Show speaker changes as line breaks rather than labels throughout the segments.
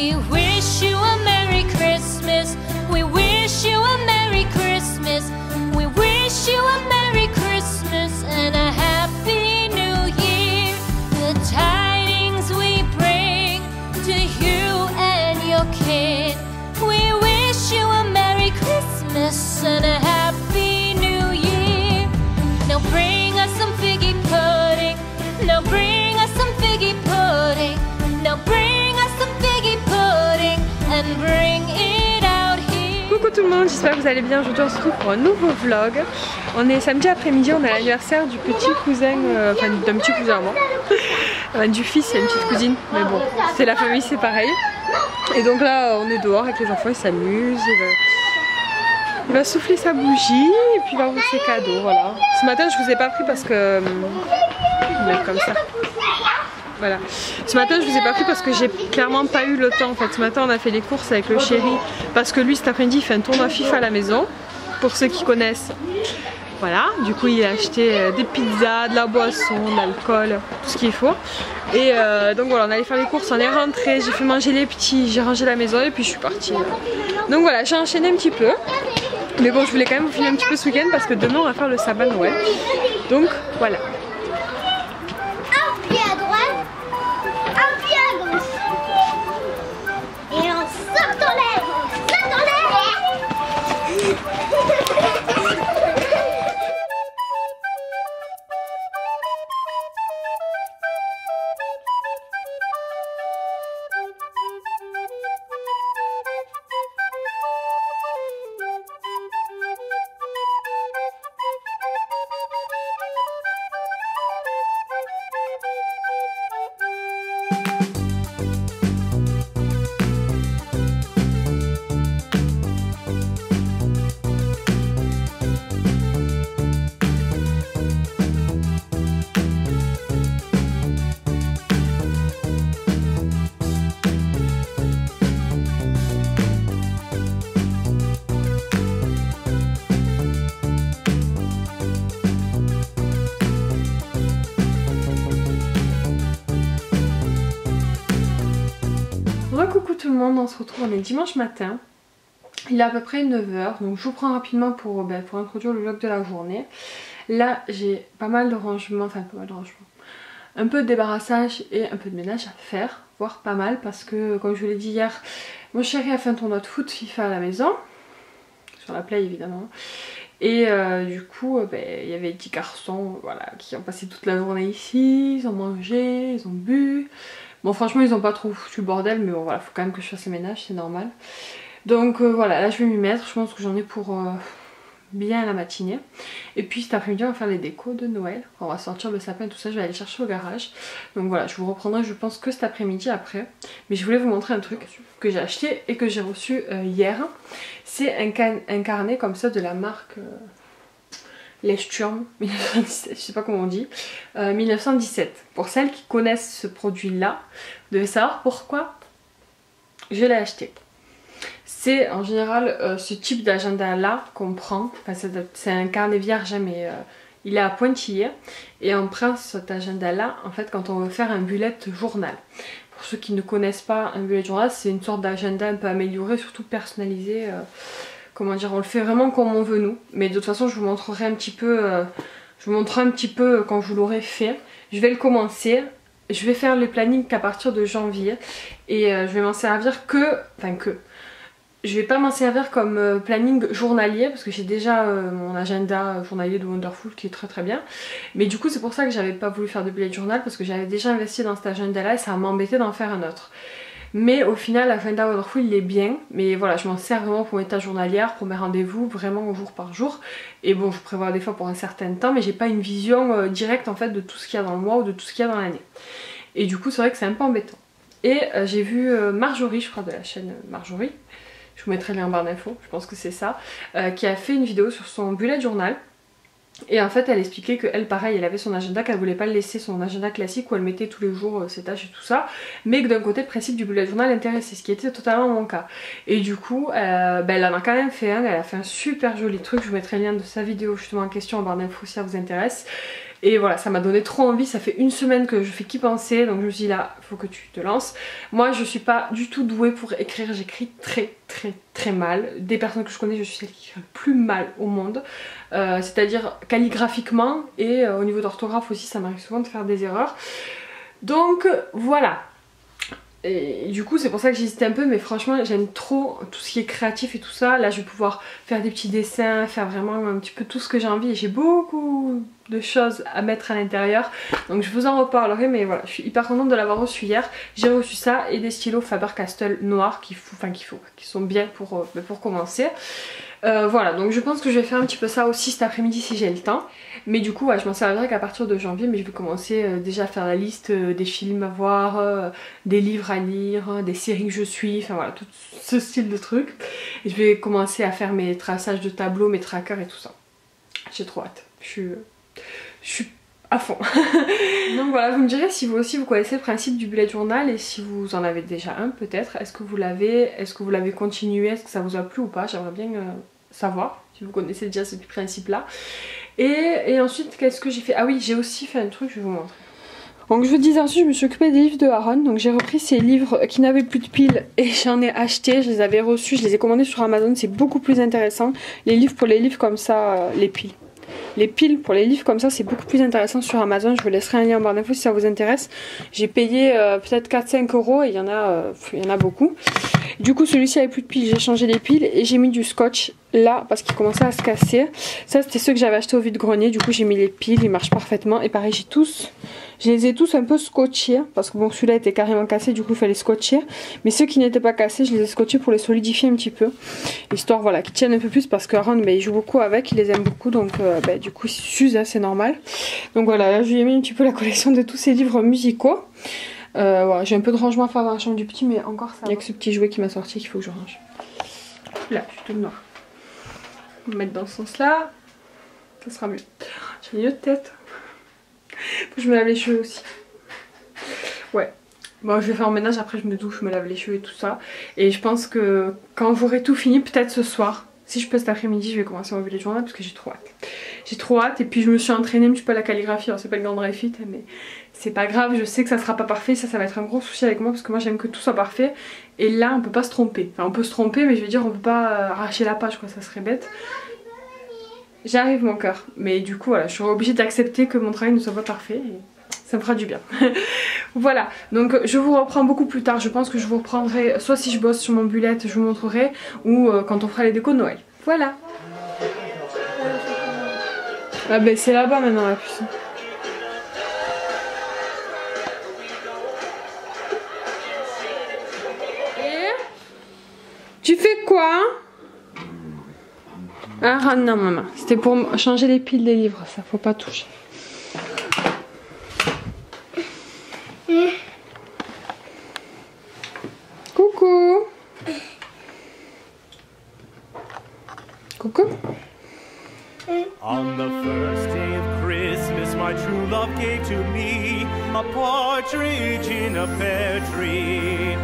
We wish you a Merry Christmas. We wish you a Merry Christmas. We wish you a Merry Christmas and a Happy New Year. The tidings we bring to you and your kid. We wish you a Merry Christmas and a Happy New Year. Now bring us some figgy pudding. Now bring us some figgy pudding. Now bring us some figgy pudding and bring it out here.
Coucou tout le monde, j'espère que vous allez bien. Aujourd'hui on se retrouve pour un nouveau vlog. On est samedi après-midi, on est à l'anniversaire du petit cousin, enfin d'un petit cousin à moi. Du fils et une petite cousine, mais bon, c'est la famille, c'est pareil. Et donc là on est dehors avec les enfants, ils s'amusent, il va souffler sa bougie et puis il va ouvrir ses cadeaux, voilà. Ce matin je vous ai pas pris parce que... mettre comme ça. Voilà. Ce matin je vous ai pas pris parce que j'ai clairement pas eu le temps en fait. Ce matin on a fait les courses avec le chéri parce que lui cet après-midi il fait un tournoi FIFA à la maison. Pour ceux qui connaissent. Voilà, du coup il a acheté des pizzas, de la boisson, de l'alcool, tout ce qu'il faut. Et donc voilà, on allait faire les courses, on est rentré, j'ai fait manger les petits, j'ai rangé la maison et puis je suis partie. Donc voilà, j'ai enchaîné un petit peu. Mais bon, je voulais quand même vous filmer un petit peu ce week-end parce que demain on va faire le sabbat de Noël. Donc voilà.
Un pied à droite, un pied à gauche. Et on saute en l'air, on saute en l'air.
Coucou tout le monde, on se retrouve, on est dimanche matin. Il est à peu près 9 h, donc je vous prends rapidement pour introduire le vlog de la journée. Là j'ai pas mal de rangements, enfin pas mal de rangements, un peu de débarrassage et un peu de ménage à faire, voire pas mal parce que comme je vous l'ai dit hier, mon chéri a fait un tournoi de foot FIFA à la maison, sur la play évidemment. Et du coup, il y avait des petits garçons voilà, qui ont passé toute la journée ici, ils ont mangé, ils ont bu. Bon franchement ils ont pas trop foutu le bordel mais bon voilà, faut quand même que je fasse le ménage, c'est normal. Donc voilà, là je vais m'y mettre, je pense que j'en ai pour bien la matinée. Et puis cet après-midi on va faire les décos de Noël, on va sortir le sapin tout ça, je vais aller chercher au garage. Donc voilà, je vous reprendrai je pense que cet après-midi après. Mais je voulais vous montrer un truc que j'ai acheté et que j'ai reçu hier. C'est un carnet comme ça de la marque... Lechturm 1917, je sais pas comment on dit, 1917. Pour celles qui connaissent ce produit là, vous devez savoir pourquoi je l'ai acheté. C'est en général ce type d'agenda là qu'on prend, enfin, c'est un carnet vierge mais il est à pointillé et on prend cet agenda là en fait quand on veut faire un bullet journal. Pour ceux qui ne connaissent pas un bullet journal, c'est une sorte d'agenda un peu amélioré, surtout personnalisé. Comment dire, on le fait vraiment comme on veut nous. Mais de toute façon je vous montrerai un petit peu, je vous montrerai un petit peu quand je vous l'aurai fait. Je vais le commencer, je vais faire le planning qu'à partir de janvier. Et je vais m'en servir je vais pas m'en servir comme planning journalier parce que j'ai déjà mon agenda journalier de Wonderful qui est très très bien. Mais du coup c'est pour ça que j'avais pas voulu faire de bullet journal parce que j'avais déjà investi dans cet agenda là et ça m'embêtait d'en faire un autre. Mais au final l'agenda Wonderful il est bien, mais voilà je m'en sers vraiment pour mes tâches journalières, pour mes rendez-vous, vraiment au jour par jour. Et bon je prévois des fois pour un certain temps mais j'ai pas une vision directe en fait de tout ce qu'il y a dans le mois ou de tout ce qu'il y a dans l'année. Et du coup c'est vrai que c'est un peu embêtant. Et j'ai vu Marjorie, je crois de la chaîne Marjorie, je vous mettrai le lien en barre d'infos, je pense que c'est ça, qui a fait une vidéo sur son bullet journal. Et en fait elle expliquait qu'elle pareil elle avait son agenda, qu'elle voulait pas le laisser son agenda classique où elle mettait tous les jours ses tâches et tout ça, mais que d'un côté le principe du bullet journal l'intéressait, ce qui était totalement mon cas. Et du coup elle en a quand même fait un, elle a fait un super joli truc, je vous mettrai le lien de sa vidéo justement en question en barre d'infos si ça vous intéresse. Et voilà, ça m'a donné trop envie. Ça fait une semaine que je fais qu'y penser, donc je me suis dit là, faut que tu te lances. Moi je suis pas du tout douée pour écrire, j'écris très mal. Des personnes que je connais, je suis celle qui écrit le plus mal au monde, c'est-à-dire calligraphiquement et au niveau d'orthographe aussi, ça m'arrive souvent de faire des erreurs. Donc voilà. Et du coup c'est pour ça que j'hésitais un peu, mais franchement j'aime trop tout ce qui est créatif et tout ça. Là je vais pouvoir faire des petits dessins, faire vraiment un petit peu tout ce que j'ai envie, et j'ai beaucoup de choses à mettre à l'intérieur, donc je vous en reparlerai. Mais voilà, je suis hyper contente de l'avoir reçu hier. J'ai reçu ça et des stylos Faber-Castell noirs qui sont bien pour commencer. Voilà, donc je pense que je vais faire un petit peu ça aussi cet après-midi si j'ai le temps. Mais du coup, ouais, je m'en servirai qu'à partir de janvier. Mais je vais commencer déjà à faire la liste des films à voir, des livres à lire, des séries que je suis, enfin voilà, tout ce style de trucs. Et je vais commencer à faire mes traçages de tableaux, mes trackers et tout ça. J'ai trop hâte. Je suis à fond. Donc voilà, vous me direz si vous aussi vous connaissez le principe du bullet journal et si vous en avez déjà un peut-être. Est-ce que vous l'avez continué, est-ce que ça vous a plu ou pas? J'aimerais bien savoir si vous connaissez déjà ce principe là. Et ensuite qu'est-ce que j'ai fait? Ah oui, j'ai aussi fait un truc, je vais vous montrer. Donc je vous disais ensuite, je me suis occupée des livres de Aaron, donc j'ai repris ces livres qui n'avaient plus de piles et j'en ai acheté, je les avais reçus, je les ai commandés sur Amazon, c'est beaucoup plus intéressant. Les livres pour les livres comme ça, les piles. Les piles pour les livres comme ça, c'est beaucoup plus intéressant sur Amazon. Je vous laisserai un lien en barre d'infos si ça vous intéresse. J'ai payé peut-être 4-5 € et il y en a beaucoup. Du coup celui-ci avait plus de piles, j'ai changé les piles et j'ai mis du scotch là parce qu'il commençait à se casser. Ça c'était ceux que j'avais acheté au vide-grenier, du coup j'ai mis les piles, ils marchent parfaitement. Et pareil je les ai tous un peu scotchés parce que bon celui-là était carrément cassé, du coup il fallait scotcher. Mais ceux qui n'étaient pas cassés, je les ai scotchés pour les solidifier un petit peu, histoire voilà qu'ils tiennent un peu plus, parce que Aaron il joue beaucoup avec, il les aime beaucoup, donc du coup il s'use, c'est normal. Donc voilà, là je lui ai mis un petit peu la collection de tous ces livres musicaux. Voilà, j'ai un peu de rangement à faire dans la chambre du petit, mais encore ça. Il n'y a que ce petit jouet qui m'a sorti qu'il faut que je range. Là, je suis toute noire. On va mettre dans ce sens là, ça sera mieux. J'ai une autre tête. Faut que je me lave les cheveux aussi. Ouais. Bon, je vais faire un ménage, après je me douche, je me lave les cheveux et tout ça. Et je pense que quand j'aurai tout fini, peut-être ce soir, si je peux cet après-midi, je vais commencer mon bullet journal parce que j'ai trop hâte. J'ai trop hâte, et puis je me suis entraînée un petit peu à la calligraphie. Alors c'est pas le grand graphite, mais c'est pas grave, je sais que ça sera pas parfait. Ça va être un gros souci avec moi parce que moi j'aime que tout soit parfait. Et là on peut pas se tromper. Enfin on peut se tromper, mais je veux dire on peut pas arracher la page quoi, ça serait bête. J'arrive mon cœur, mais du coup voilà, je suis obligée d'accepter que mon travail ne soit pas parfait et ça me fera du bien. Voilà, donc je vous reprends beaucoup plus tard. Je pense que je vous reprendrai soit si je bosse sur mon bullet, je vous montrerai, ou quand on fera les décos de Noël. Voilà. Ah ben c'est là-bas maintenant la puce. Tu fais quoi? Ah non maman, c'était pour changer les piles des livres, ça faut pas toucher. Coucou. Coucou.
On the first day of Christmas, my true love gave to me a partridge in a pear tree.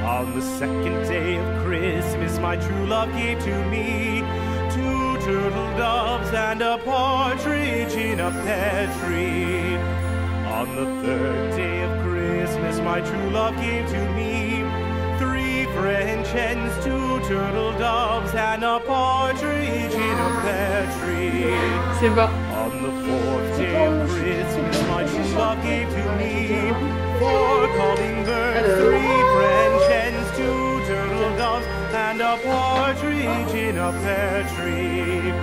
On the second day of Christmas, my true love gave to me 2 turtle doves and a partridge in a pear tree. On the third day of Christmas, my true love gave to me 3 French hens, 2 turtle doves and a partridge in a pear tree.
C'est bon.
On the fourth day of Christmas, my true love gave to me 4 calling birds, 3 French hens, 2 turtle doves and a partridge in a pear tree.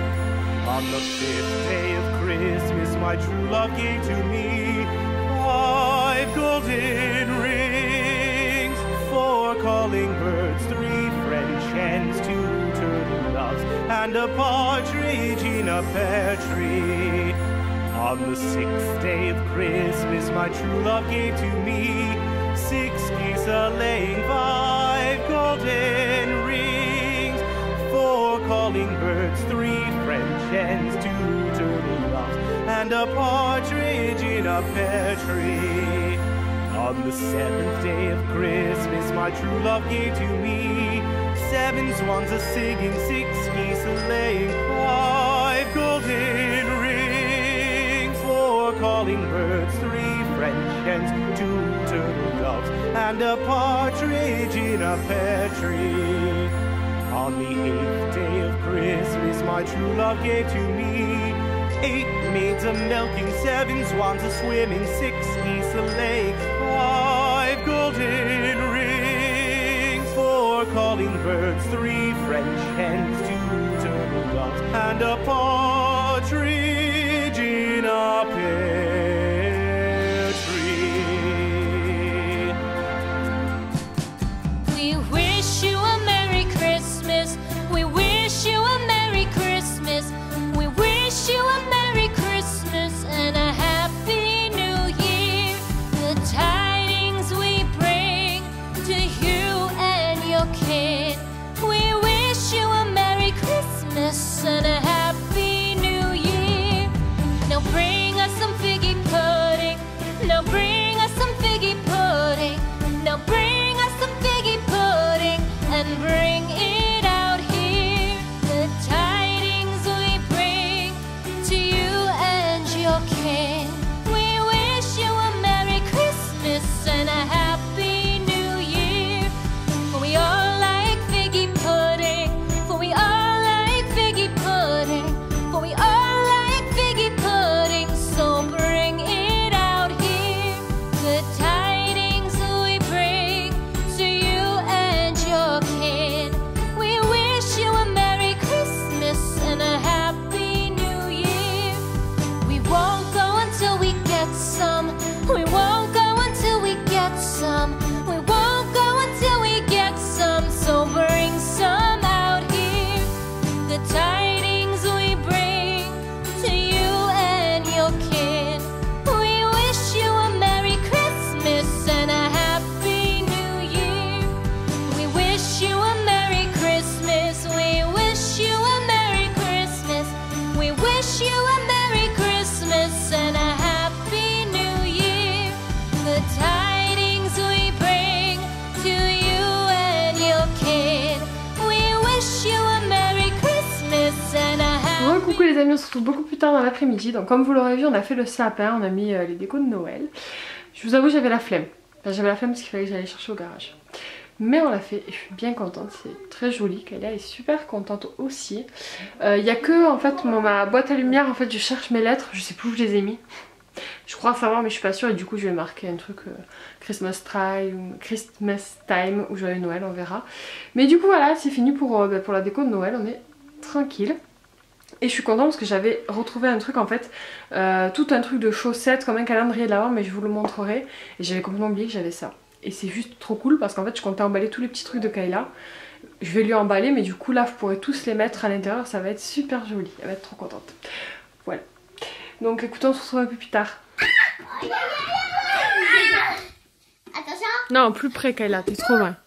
On the 5th day of Christmas, my true love gave to me 5 golden rings, 4 calling birds, 3 French hens, 2 turtle doves and a partridge in a pear tree. On the 6th day of Christmas, my true love gave to me 6 geese a-laying, 5 golden rings, 4 calling birds, 3 French hens, 2 turtle doves and a partridge in a pear tree. On the 7th day of Christmas, my true love gave to me 7 swans a-singing, 6 geese a-laying, 5 golden rings, 4 4 calling birds, 3 French hens, 2 turtle doves, and a partridge in a pear tree. On the 8th day of Christmas, my true love gave to me 8 maids a milking, 7 swans a swimming, 6 geese a laying, 5 golden rings, 4 calling birds, 3 French hens, 2 turtle doves, and a partridge in a pear tree.
We wish you a Merry Christmas. We wish you a Merry Christmas. We wish you a Merry Christmas and a Happy New Year. The tidings we bring to you and your kid. We wish you a Merry Christmas and a Happy New Year. Now bring us some figgy pudding. Now bring us some figgy pudding. Now bring us some figgy pudding and bring it out here. The tidings we bring to you and your kin. We wish you a Merry Christmas and a Happy New Year. For we all like figgy pudding. For we all like figgy pudding. For we all like figgy pudding. So bring it out here. The tidings we bring to you and your kin. We wish you a Merry Christmas and a Happy New Year. We won't go until we get some. We won't go until we get some. We won't go until we get some. So bring some out here. The tidings we bring to you and your kin. We wish you a Merry Christmas and a Happy New Year. We wish you a Merry Christmas. We wish you a Merry Christmas. We wish you a Merry Christmas and a Happy New Year. The tidings we bring to you and your kid. We wish you a Merry Christmas and a happy.
Coucou les amis, on se retrouve beaucoup plus tard dans l'après-midi. Donc comme vous l'aurez vu, on a fait le sapin, on a mis les décos de Noël. Je vous avoue, j'avais la flemme. Enfin, j'avais la flemme parce qu'il fallait que j'aille chercher au garage. Mais on l'a fait et je suis bien contente, c'est très joli. Kayla est super contente aussi. Il n'y a que en fait ma boîte à lumière, en fait je cherche mes lettres, je sais plus où je les ai mis. Je crois savoir mais je suis pas sûre et du coup je vais marquer un truc Christmas time ou joyeux Noël, on verra. Mais du coup voilà, c'est fini pour la déco de Noël, on est tranquille. Et je suis contente parce que j'avais retrouvé un truc en fait, tout un truc de chaussettes comme un calendrier de l'avant, mais je vous le montrerai. Et j'avais complètement oublié que j'avais ça. Et c'est juste trop cool parce qu'en fait je comptais emballer tous les petits trucs de Kayla. Je vais lui emballer mais du coup là vous pourrez tous les mettre à l'intérieur, ça va être super joli, elle va être trop contente. Voilà. Donc écoutez, on se retrouve un peu plus tard.
Attention.
Non, plus près Kayla, t'es trop loin.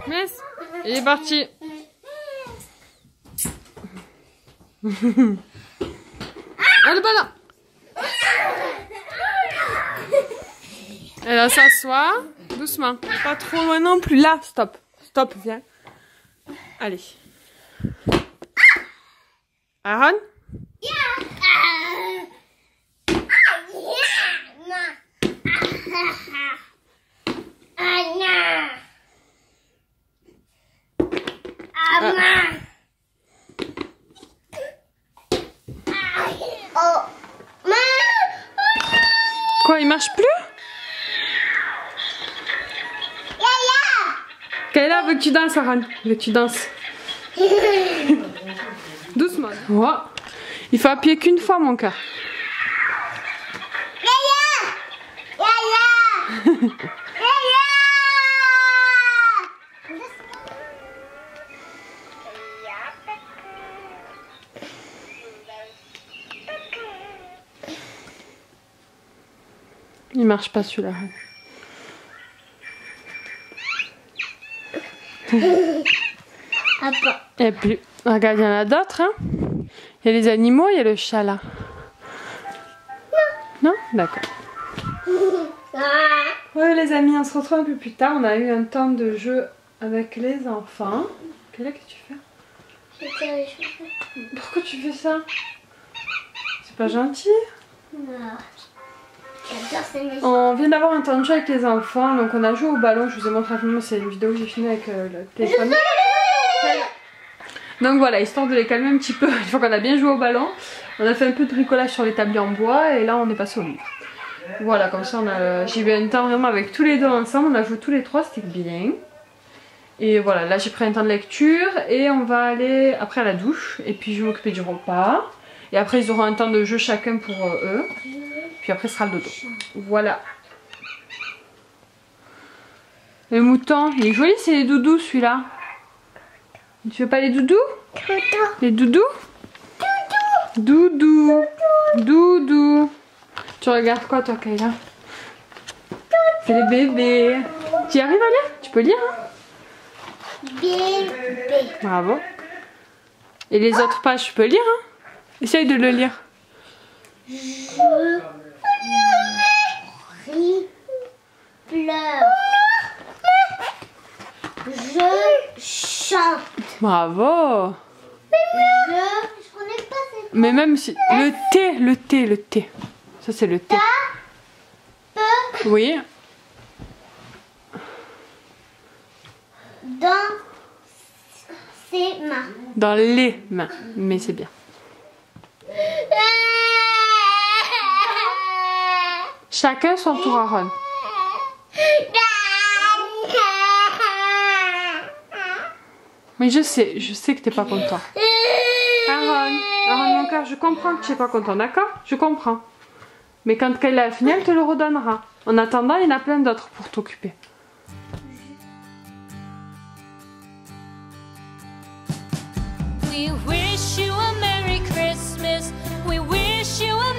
Yes, il est parti. Allez, bah elle va s'asseoir doucement, pas trop loin non plus. Là, stop, stop, viens. Allez. Aaron? Quoi, il marche plus? Kayla veut que tu danses, Aaron. Veut que tu danses. Doucement. Oh. Il faut appuyer qu'une fois, mon cœur. Il marche pas celui-là. Et puis, regarde, il y en a d'autres. Hein. Il y a les animaux, il y a le chat là. Non, d'accord. Ouais les amis, on se retrouve un peu plus tard. On a eu un temps de jeu avec les enfants. Qu'est-ce que tu fais?
Je tire les cheveux.
Pourquoi tu fais ça? C'est pas gentil.
J'adore ces maisons.
On vient d'avoir un temps de jeu avec les enfants, donc on a joué au ballon. Je vous ai montré rapidement, c'est une vidéo que j'ai filmée avec le téléphone. Donc voilà, histoire de les calmer un petit peu, une fois qu'on a bien joué au ballon, on a fait un peu de bricolage sur les tabliers en bois et là on est passé au livre. Voilà, comme ça j'ai eu un temps vraiment avec tous les deux ensemble, on a joué tous les trois, c'était bien. Et voilà, là j'ai pris un temps de lecture et on va aller après à la douche et puis je vais m'occuper du repas. Et après ils auront un temps de jeu chacun pour eux. Puis après ce sera le dodo. Voilà. Le mouton, il est joli, c'est les doudous celui-là. Tu veux pas les doudous? Les doudous? Doudou. Doudou. Tu regardes quoi toi Kayla? C'est les bébés. Tu y arrives à lire? Tu peux lire hein?
Bébé.
Bravo. Et les autres pages, tu peux lire hein? Essaye de le lire.
Je ris, pleure. Je chante.
Bravo.
Je connais pas cette
Mais même si... Le thé. Ça c'est le thé. Oui.
dans ses mains.
Dans les mains. Mais c'est bien. Chacun son tour à Ron. Mais je sais que t'es pas content. Aaron, mon cœur, je comprends que tu n'es pas content, d'accord? Je comprends. Mais quand elle a fini, elle te le redonnera. En attendant, il y en a plein d'autres pour t'occuper.
We wish you a Merry Christmas. We wish you a